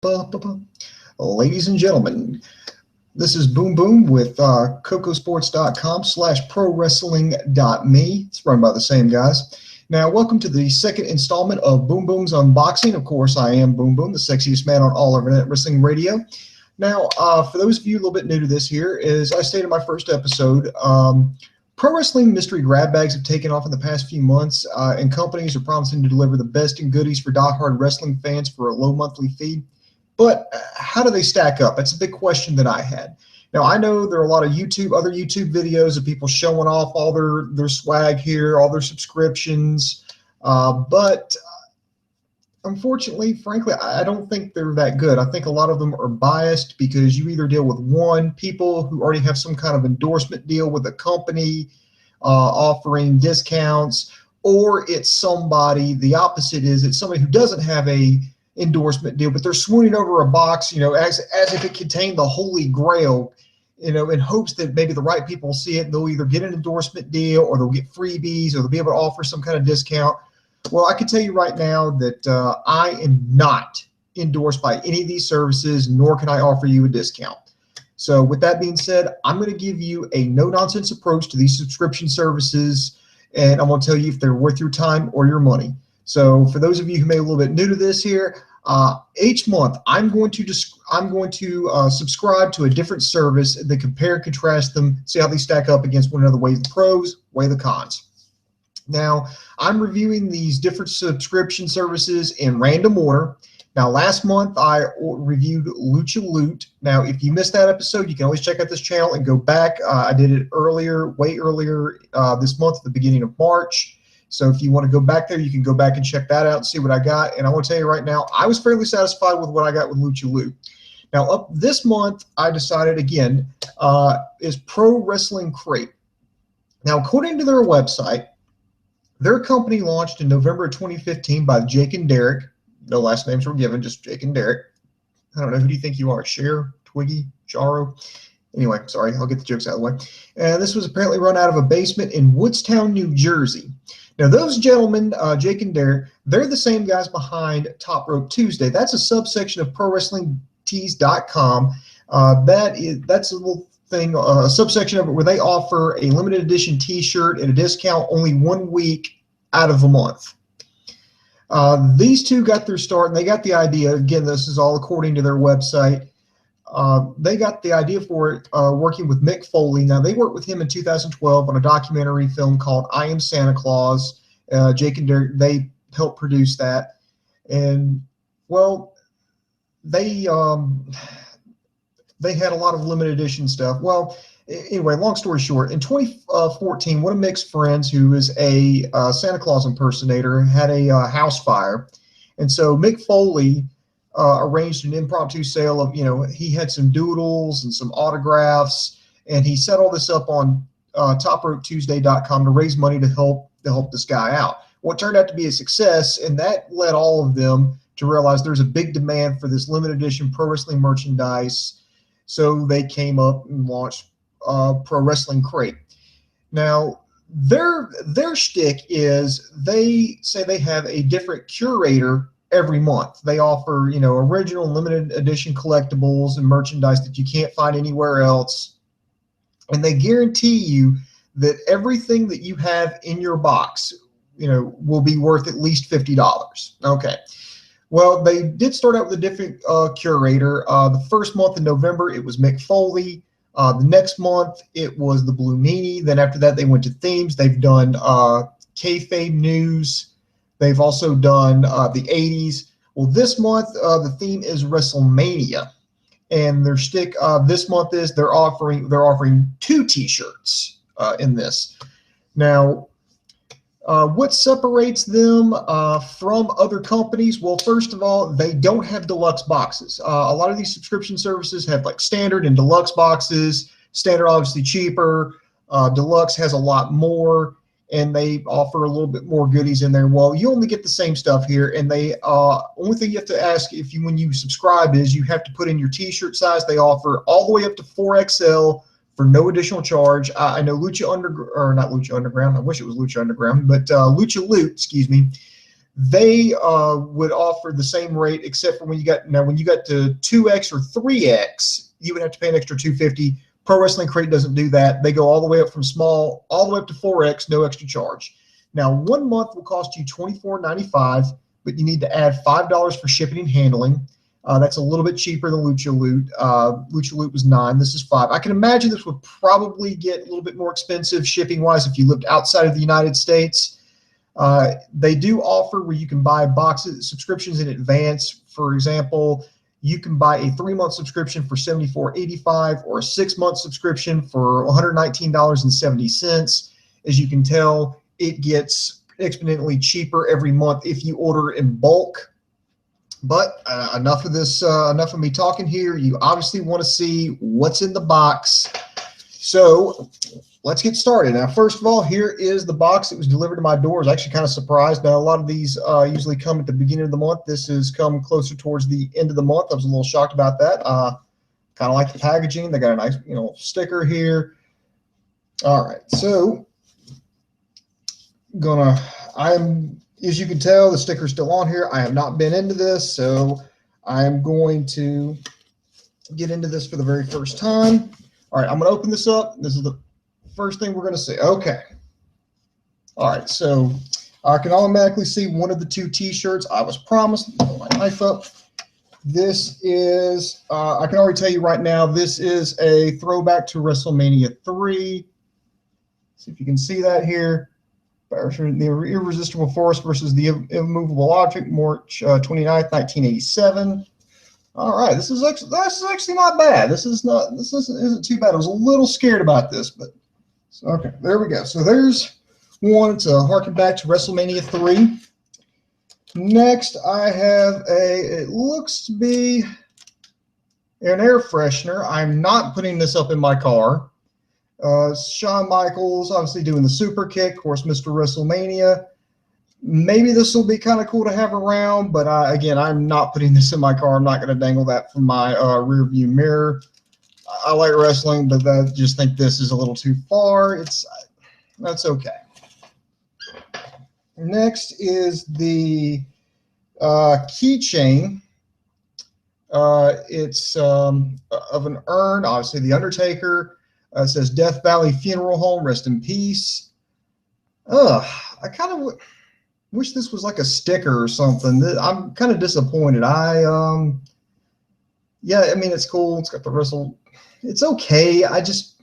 Ba-ba-ba. Ladies and gentlemen, this is Boom Boom with KocoSports.com/ProWrestling.me. It's run by the same guys. Now, welcome to the second installment of Boom Boom's Unboxing. Of course, I am Boom Boom, the sexiest man on all internet wrestling radio. Now, for those of you a little bit new to this here, as I stated in my first episode, pro wrestling mystery grab bags have taken off in the past few months, and companies are promising to deliver the best in goodies for diehard wrestling fans for a low monthly fee. But how do they stack up? That's a big question that I had. Now, I know there are a lot of other YouTube videos of people showing off all their swag here, all their subscriptions, but unfortunately, frankly, I don't think they're that good. I think a lot of them are biased because you either deal with people who already have some kind of endorsement deal with a company offering discounts, or it's somebody, the opposite is it's somebody who doesn't have a endorsement deal, but they're swooning over a box, as if it contained the holy grail, in hopes that maybe the right people will see it and they'll either get an endorsement deal or they'll get freebies or they'll be able to offer some kind of discount. Well, I can tell you right now that I am not endorsed by any of these services, nor can I offer you a discount. So with that being said, I'm going to give you a no-nonsense approach to these subscription services, and I'm going to tell you if they're worth your time or your money. So for those of you who may be a little bit new to this here, each month I'm going to subscribe to a different service and then compare and contrast them, see how they stack up against one another, weigh the pros, weigh the cons. Now, I'm reviewing these different subscription services in random order. Now, last month I reviewed Lucha Loot. Now, if you missed that episode, you can always check out this channel and go back. I did it earlier, way earlier this month, at the beginning of March. So if you want to go back there, you can go back and check that out and see what I got. And I want to tell you right now, I was fairly satisfied with what I got with Lucha Loot. Now, up this month, I decided again is Pro Wrestling Crate. Now, according to their website, their company launched in November of 2015 by Jake and Derek. No last names were given, just Jake and Derek. I don't know, who do you think you are? Cher, Twiggy, Charo? Anyway, sorry, I'll get the jokes out of the way. And this was apparently run out of a basement in Woodstown, New Jersey. Now, those gentlemen, Jake and Derek, they're the same guys behind Top Rope Tuesday. That's a subsection of ProWrestlingTees.com. That's a little thing, a subsection of it where they offer a limited edition T-shirt at a discount only 1 week out of the month. These two got their start, and they got the idea. Again, this is all according to their website. They got the idea for it working with Mick Foley. Now, they worked with him in 2012 on a documentary film called I Am Santa Claus. Jake and Derek, they helped produce that. And, well, they had a lot of limited edition stuff. Well, anyway, long story short, in 2014, one of Mick's friends, who is a Santa Claus impersonator, had a house fire. And so Mick Foley arranged an impromptu sale of, he had some doodles and some autographs, and he set all this up on TopRopeTuesday.com to raise money to help this guy out. Well, it turned out to be a success, and that led all of them to realize there's a big demand for this limited edition pro wrestling merchandise. So they came up and launched Pro Wrestling Crate. Now, their shtick is they say they have a different curator every month. They offer, original limited edition collectibles and merchandise that you can't find anywhere else. And they guarantee you that everything that you have in your box, will be worth at least $50. Okay. Well, they did start out with a different curator. The first month in November, it was Mick Foley. The next month, it was the Blue Meanie. Then after that, they went to themes. They've done kayfabe news. They've also done the 80s. Well, this month, the theme is WrestleMania. And their shtick this month is they're offering 2 T-shirts in this. Now, what separates them from other companies? Well, first of all, they don't have deluxe boxes. A lot of these subscription services have like standard and deluxe boxes. Standard obviously cheaper. Deluxe has a lot more, and they offer a little bit more goodies in there. Well, you only get the same stuff here, and they only thing you have to ask when you subscribe is you have to put in your T-shirt size. They offer all the way up to 4XL for no additional charge. I know Lucha Underground, or not Lucha Underground, I wish it was Lucha Underground, but Lucha Loot, excuse me, they would offer the same rate, except for when you got to 2X or 3X, you would have to pay an extra $250. Pro Wrestling Crate doesn't do that. They go all the way up from small, all the way up to 4X, no extra charge. Now, 1 month will cost you $24.95, but you need to add $5 for shipping and handling. That's a little bit cheaper than Lucha Loot. Lucha Loot was $9. This is $5. I can imagine this would probably get a little bit more expensive shipping-wise if you lived outside of the United States. They do offer where you can buy subscriptions in advance. For example, you can buy a 3-month subscription for $74.85 or a 6-month subscription for $119.70. As you can tell, it gets exponentially cheaper every month if you order in bulk. But enough of this, enough of me talking here. You obviously want to see what's in the box. So let's get started. Now, first of all, here is the box that was delivered to my door. I was actually kind of surprised. Now, a lot of these usually come at the beginning of the month. This has come closer towards the end of the month. I was a little shocked about that. Kind of like the packaging. They got a nice, sticker here. All right, so as you can tell, the sticker's still on here. I have not been into this, so I am going to get into this for the very first time. All right, I'm going to open this up. This is the first thing we're going to see. Okay. All right, so I can automatically see one of the 2 T-shirts I was promised. Put my knife up. This is, I can already tell you right now, this is a throwback to WrestleMania 3. See if you can see that here. The Irresistible Force versus the Immovable Object, March 29th, 1987. All right, this is actually not bad. This isn't too bad. I was a little scared about this, but okay, there we go. So there's one to harken back to WrestleMania 3. Next, I have it looks to be an air freshener. I'm not putting this up in my car. Shawn Michaels obviously doing the super kick, of course, Mr. WrestleMania. Maybe this will be kind of cool to have around, but again, I'm not putting this in my car. I'm not going to dangle that from my rear view mirror. I like wrestling, but I just think this is a little too far. That's okay. Next is the keychain. It's of an urn, obviously the Undertaker. It says Death Valley Funeral Home, rest in peace. I kind of wish this was like a sticker or something. I'm kind of disappointed. Yeah, I mean, it's cool. It's got the wrestle. It's okay. I just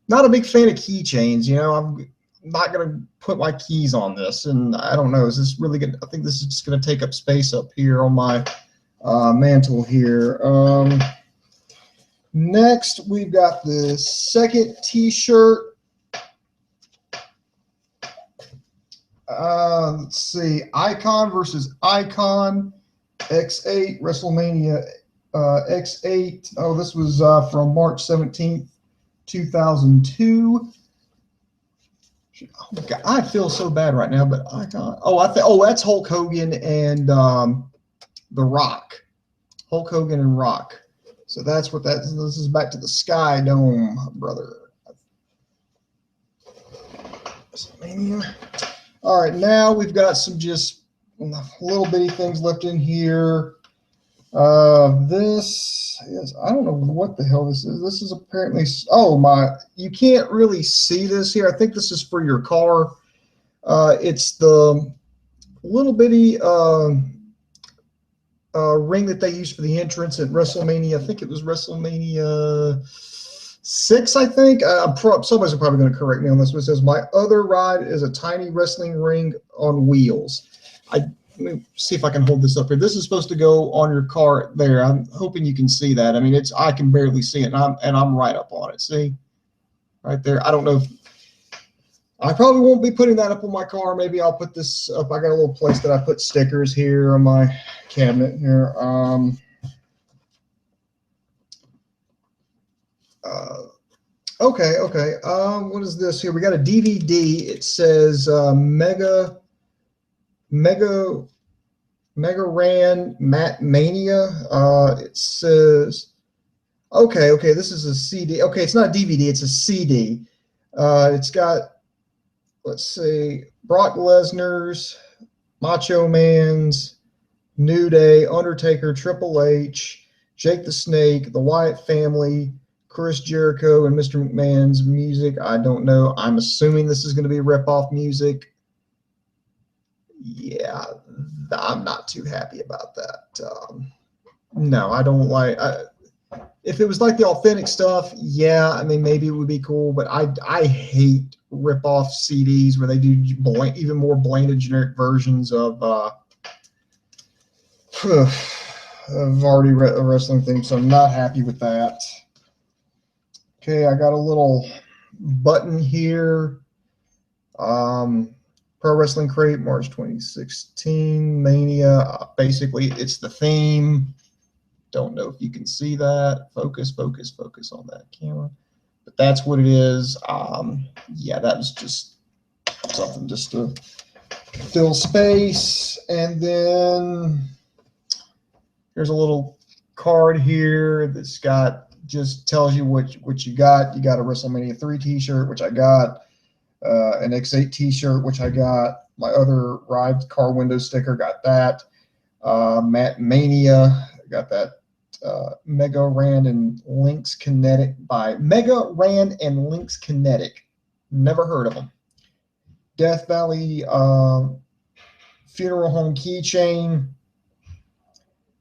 not a big fan of keychains. I'm not going to put my keys on this. And I don't know, is this really good? I think this is just going to take up space up here on my mantle here. Next, we've got the second T-shirt. Let's see, Icon versus Icon, X8, WrestleMania X8. Oh, this was from March 17th, 2002. Oh, God, I feel so bad right now, but Icon. Oh, that's Hulk Hogan and The Rock. Hulk Hogan and Rock. So that's what this is, back to the Sky Dome, brother. WrestleMania. All right, now we've got some just little bitty things left in here. This is, I don't know what the hell this is. This is apparently, you can't really see this here. I think this is for your car. It's the little bitty ring that they used for the entrance at WrestleMania. I think it was WrestleMania 6, I think. Somebody's probably going to correct me on this, but it says, my other ride is a tiny wrestling ring on wheels. Let me see if I can hold this up here. This is supposed to go on your car there. I'm hoping you can see that. I mean, I can barely see it, and I'm right up on it. See? Right there. I don't know if I probably won't be putting that up on my car. Maybe I'll put this up. I got a little place that I put stickers here on my cabinet here. Okay. What is this here? We got a DVD. It says Mega Ran Mania. It says, okay. This is a CD. Okay, it's not a DVD. It's a CD. It's got, let's see, Brock Lesnar's Macho Man's, New Day, Undertaker, Triple H, Jake the Snake, the Wyatt family, Chris Jericho, and Mr. McMahon's music. I don't know. I'm assuming this is going to be rip-off music. Yeah, I'm not too happy about that. No, I don't like. If it was like the authentic stuff, yeah, I mean maybe it would be cool. But I hate rip-off CDs where they do even more bland generic versions of. I've already read a wrestling thing, so I'm not happy with that. Okay, I got a little button here. Pro Wrestling Crate, March 2016, Mania. Basically, it's the theme. Don't know if you can see that. Focus on that camera. But that's what it is. Yeah, that was just something just to fill space. And then here's a little card here that's got just tells you what you got. You got a WrestleMania 3 t-shirt, which I got. An X8 t-shirt, which I got. My other ride car window sticker, got that. Matt Mania, got that. Mega Rand and Lynx Kinetic by Mega Rand and Lynx Kinetic. Never heard of them. Death Valley Funeral Home keychain.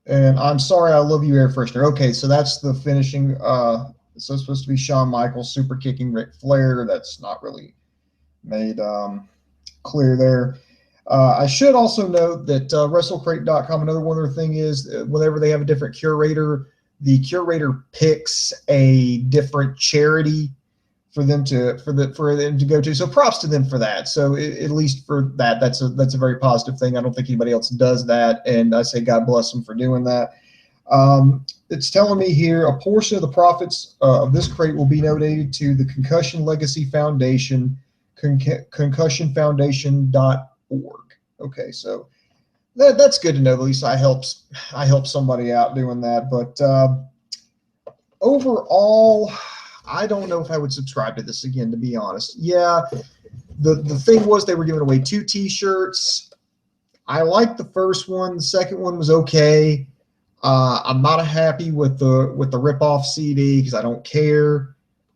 And I'm sorry, I love you, air freshener. Okay, so that's the finishing. So it's supposed to be Shawn Michaels super kicking Ric Flair. That's not really made clear there. I should also note that WrestleCrate.com, another one other thing is whenever they have a different curator, the curator picks a different charity for them to go to. So props to them for that. So at least for that, that's a very positive thing. I don't think anybody else does that, and I say God bless them for doing that. It's telling me here a portion of the profits of this crate will be donated to the Concussion Legacy Foundation, concussionfoundation.org. Okay, so that's good to know. At least I helped somebody out doing that. But overall, I don't know if I would subscribe to this again, to be honest. Yeah, the thing was they were giving away 2 t-shirts. I liked the first one. The second one was okay. I'm not happy with the rip-off CD because I don't care.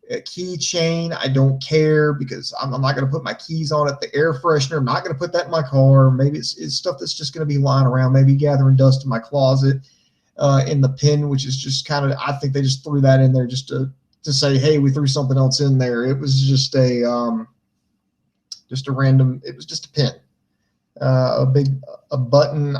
A keychain, I don't care because I'm not going to put my keys on it. The air freshener, I'm not going to put that in my car. Maybe it's stuff that's just going to be lying around, maybe gathering dust in my closet. In the pin, which is just kind of, I think they just threw that in there just to say, hey, we threw something else in there. It was just a random, it was just a pin, a button.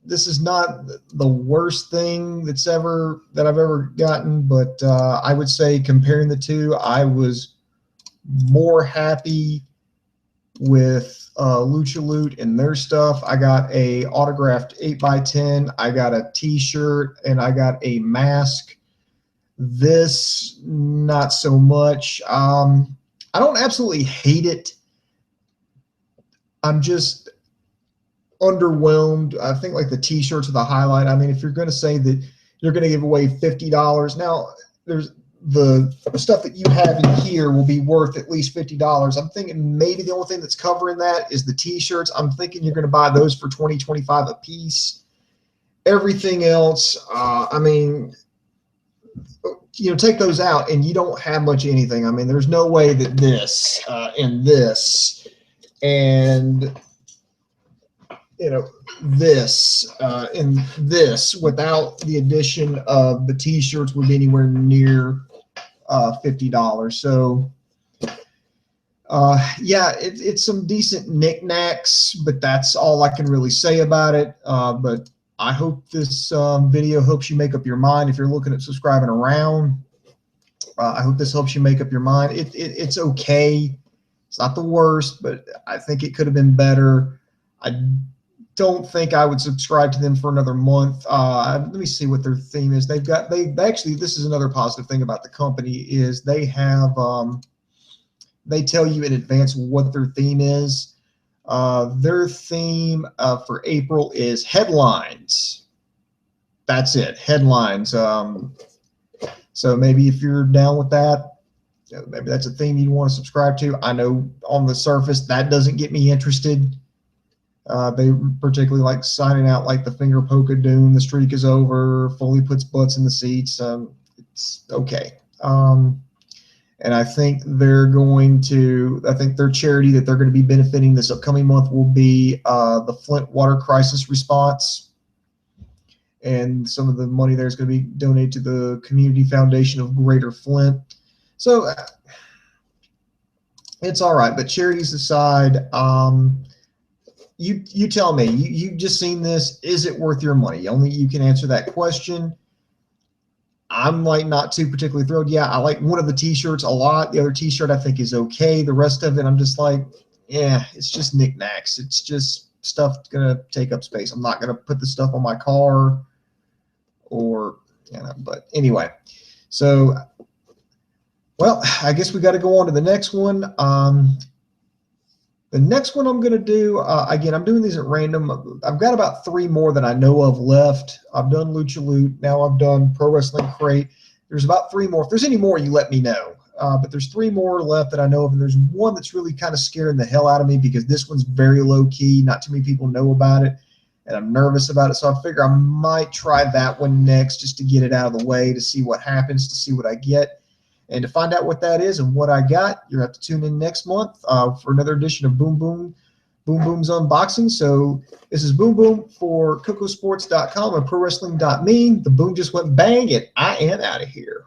This is not the worst thing that I've ever gotten, but I would say comparing the two, I was more happy with Lucha Loot and their stuff. I got a autographed 8x10. I got a t-shirt and I got a mask. This, not so much. I don't absolutely hate it. I'm just underwhelmed. I think like the t-shirts are the highlight. I mean, if you're going to say that you're going to give away $50, now there's the stuff that you have in here will be worth at least $50. I'm thinking maybe the only thing that's covering that is the t-shirts. I'm thinking you're going to buy those for $20, $25 a piece. Everything else, I mean, take those out and you don't have much anything. I mean, there's no way that this and this and this and this without the addition of the t-shirts would be anywhere near $50. So yeah, it's some decent knickknacks, but that's all I can really say about it. But I hope this video helps you make up your mind if you're looking at subscribing around. I hope this helps you make up your mind. It's okay. It's not the worst, but I think it could have been better. I don't think I would subscribe to them for another month. Let me see what their theme is. They actually, this is another positive thing about the company is they have they tell you in advance what their theme is. Their theme for April is headlines. That's it, headlines. So maybe if you're down with that, maybe that's a theme you want to subscribe to. I know on the surface that doesn't get me interested. They particularly like signing out like the finger poke of doom, the streak is over, Foley puts butts in the seats. It's okay. And I think they're going to, I think their charity that they're going to be benefiting this upcoming month will be the Flint Water Crisis Response. And some of the money there is going to be donated to the Community Foundation of Greater Flint. So it's all right, but charities aside, you tell me, you've just seen this, is it worth your money? Only you can answer that question. I'm like not too particularly thrilled. Yeah, I like one of the t-shirts a lot. The other t-shirt I think is okay. The rest of it, I'm just like, yeah, it's just knickknacks. It's just stuff that's gonna take up space. I'm not gonna put the stuff on my car or, but anyway. So, well, I guess we got to go on to the next one. The next one I'm going to do, again, I'm doing these at random. I've got about 3 more that I know of left. I've done Lucha Loot. Now I've done Pro Wrestling Crate. There's about 3 more. If there's any more, you let me know. But there's 3 more left that I know of, and there's one that's really kind of scaring the hell out of me because this one's very low-key. Not too many people know about it, and I'm nervous about it. So I figure I might try that one next just to get it out of the way, to see what happens, to see what I get. And to find out what that is and what I got, you'll have to tune in next month for another edition of Boom Boom's Unboxing. So this is Boom Boom for KocoSports.com and ProWrestling.me. The boom just went bang, and I am out of here.